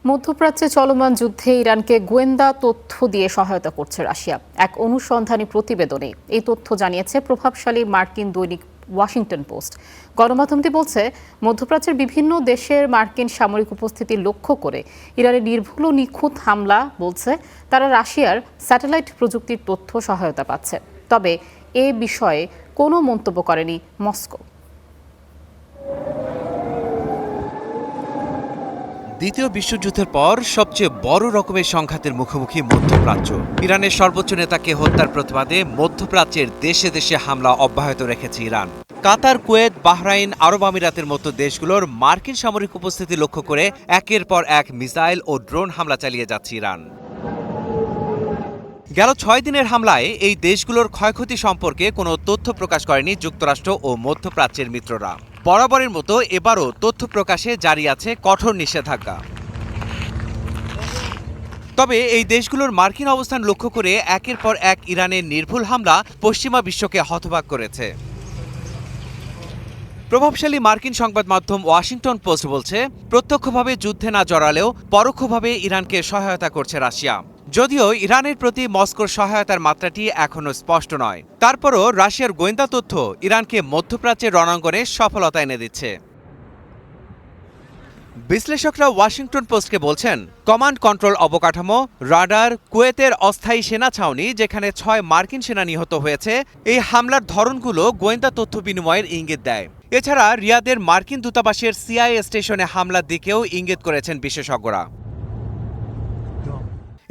মধ্যপ্রাচ্যে চলমান যুদ্ধে ইরানকে গোয়েন্দা তথ্য দিয়ে সহায়তা করছে রাশিয়া। এক অনুসন্ধানী প্রতিবেদনে এই তথ্য জানিয়েছে প্রভাবশালী মার্কিন দৈনিক ওয়াশিংটন পোস্ট। গণমাধ্যমটি বলছে, মধ্যপ্রাচ্যের বিভিন্ন দেশের মার্কিন সামরিক উপস্থিতি লক্ষ্য করে ইরানের নির্ভুল ও নিখুঁত হামলা বলছে তারা রাশিয়ার স্যাটেলাইট প্রযুক্তির তথ্য সহায়তা পাচ্ছে। তবে এ বিষয়ে কোনো মন্তব্য করেনি মস্কো। দ্বিতীয় বিশ্বযুদ্ধের পর সবচেয়ে বড় রকমের সংঘাতের মুখোমুখি মধ্যপ্রাচ্য। ইরানের সর্বোচ্চ নেতাকে হত্যার প্রতিবাদে মধ্যপ্রাচ্যের দেশে দেশে হামলা অব্যাহত রেখেছে ইরান। কাতার, কুয়েত, বাহরাইন, আরব আমিরাতের মতো দেশগুলোর মার্কিন সামরিক উপস্থিতি লক্ষ্য করে একের পর এক মিসাইল ও ড্রোন হামলা চালিয়ে যাচ্ছে ইরান। গেল 6 দিনের হামলায় এই দেশগুলোর ক্ষয়ক্ষতি সম্পর্কে কোনো তথ্য প্রকাশ করেনি যুক্তরাষ্ট্র ও মধ্যপ্রাচ্যের মিত্ররা। বরাবরের মতো এবারও তথ্য প্রকাশে জারি আছে কঠোর নিষেধাজ্ঞা। তবে এই দেশগুলোর মার্কিন অবস্থান লক্ষ্য করে একের পর এক ইরানের নির্ভুল হামলা পশ্চিমা বিশ্বকে হতবাক করেছে। প্রভাবশালী মার্কিন সংবাদ মাধ্যম ওয়াশিংটন পোস্ট বলছে, প্রত্যক্ষভাবে যুদ্ধে না জড়ালেও পরোক্ষভাবে ইরানকে সহায়তা করছে রাশিয়া। যদিও ইরানের প্রতি মস্কোর সহায়তার মাত্রাটি এখনো স্পষ্ট নয়, তারপরও রাশিয়ার গোয়েন্দা তথ্য ইরানকে মধ্যপ্রাচ্যের রণাঙ্গনে সফলতা এনে দিচ্ছে। বিশ্লেষকরা ওয়াশিংটন পোস্টকে বলছেন, কমান্ড কন্ট্রোল অবকাঠামো, রাডার, কুয়েতের অস্থায়ী সেনা ছাউনি যেখানে 6 মার্কিন সেনা নিহত হয়েছে, এই হামলার ধরনগুলো গোয়েন্দা তথ্য বিনিময়ের ইঙ্গিত দেয়। এছাড়া রিয়াদের মার্কিন দূতাবাসের সিআইএ স্টেশনে হামলার দিকেও ইঙ্গিত করেছেন বিশেষজ্ঞরা।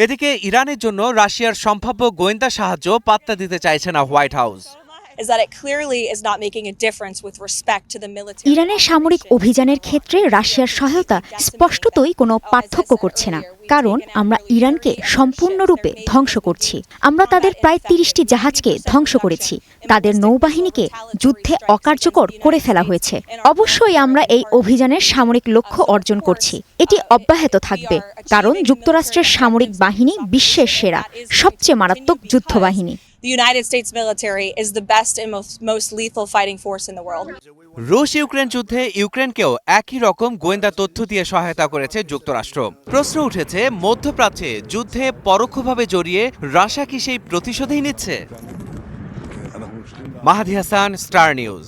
এদিকে ইরানের জন্য রাশিয়ার সম্ভাব্য গোয়েন্দা সাহায্য পাত্তা দিতে চাইছে না হোয়াইট হাউস। ইরানের সামরিক অভিযানের ক্ষেত্রে রাশিয়ার সহায়তা স্পষ্টতই কোনো পার্থক্য করছে না, কারণ আমরা ইরানকে সম্পূর্ণরূপে ধ্বংস করছি। আমরা তাদের প্রায় 30টি জাহাজকে ধ্বংস করেছি, তাদের নৌবাহিনীকে যুদ্ধে অকার্যকর করে ফেলা হয়েছে। অবশ্যই আমরা এই অভিযানের সামরিক লক্ষ্য অর্জন করছি, এটি অব্যাহত থাকবে, কারণ যুক্তরাষ্ট্রের সামরিক বাহিনী বিশ্বের সেরা, সবচেয়ে মারাত্মক যুদ্ধবাহিনী। The United States military is the best and most lethal fighting force in the world. রুশ ইউক্রেন যুদ্ধে ইউক্রেনকেও একই রকম গোয়েন্দা তথ্য দিয়ে সহায়তা করেছে যুক্তরাষ্ট্র। প্রশ্ন উঠেছে, মধ্যপ্রাচ্যে যুদ্ধে পরোক্ষভাবে জড়িয়ে রাশিয়া কি সেই প্রতিশোধই নিচ্ছে? মাহাদি হাসান, স্টার নিউজ।